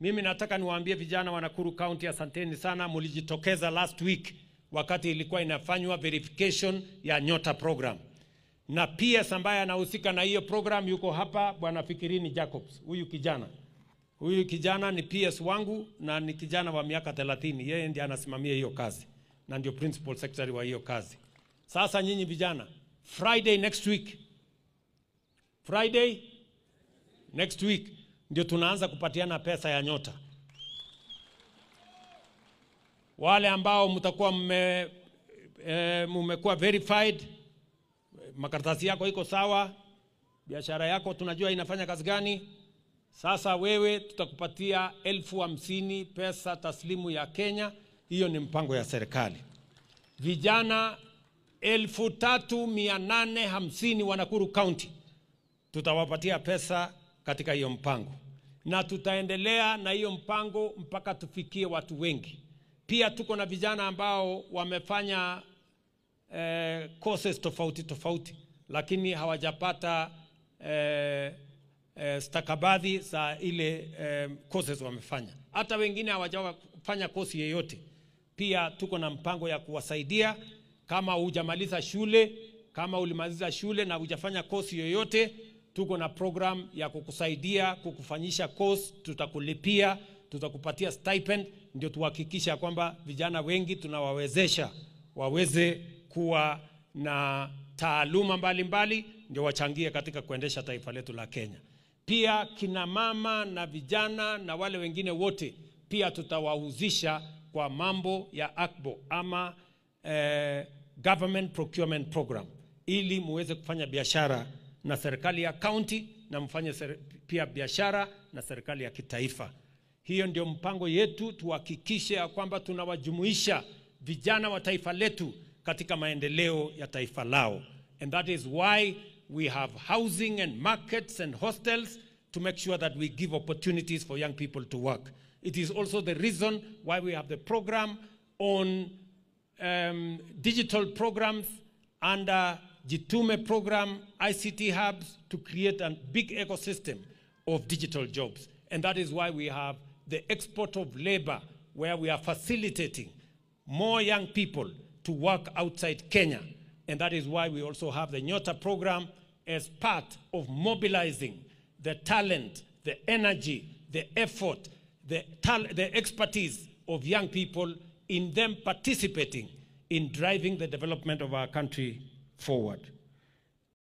Mimi nataka niwaambie vijana wa Nakuru County, asanteni sana, mlijitokeza last week wakati ilikuwa inafanywa verification ya Nyota program. Na PS ambaye anahusika na hiyo program yuko hapa, Bwana Fikirini Jacobs. Huyu kijana ni PS wangu na ni kijana wa miaka 30. Yeye ndiye anasimamia hiyo kazi na ndio principal secretary wa hiyo kazi. Sasa nyinyi vijana, Friday next week ndio tunaanza kupatiana pesa ya Nyota. Wale ambao mtakuwa mmekuwa verified, makaratasi yako iko sawa, biashara yako tunajua inafanya kazi gani, sasa wewe tutakupatia 50,000 pesa taslimu ya Kenya. Hiyo ni mpango ya serikali. Vijana 3,850 wa Nakuru County tutawapatia pesa katika hiyo mpango, na tutaendelea na hiyo mpango mpaka tufikie watu wengi. Pia tuko na vijana ambao wamefanya courses tofauti lakini hawajapata stakabadhi za ile courses wamefanya. Hata wengine hawajafanya course yeyote. Pia tuko na mpango ya kuwasaidia. Kama hujamaliza shule, kama ulimaliza shule na hujafanya course yoyote, tuko na program ya kukusaidia kukufanyisha course. Tutakulipia, tutakupatia stipend, ndio tuhakikisha kwamba vijana wengi tunawawezesha waweze kuwa na taaluma mbalimbali, ndio wachangie katika kuendesha taifa letu la Kenya. Pia kina mama na vijana na wale wengine wote pia tutawahusisha kwa mambo ya ACBO ama Government Procurement Program, ili muweze kufanya biashara na serikali ya county na mfanye pia biashara na serikali ya kitaifa. Hiyo ndio mpango yetu, tuhakikishe kwamba tunawajumuisha vijana wa taifa letu katika maendeleo ya taifa lao. And that is why we have housing and markets and hostels to make sure that we give opportunities for young people to work. It is also the reason why we have the program on digital programs under Jitume program, ICT hubs, to create a big ecosystem of digital jobs. And that is why we have the export of labor, where we are facilitating more young people to work outside Kenya. And that is why we also have the Nyota program as part of mobilizing the talent, the energy, the effort, the expertise of young people, in them participating in driving the development of our country forward.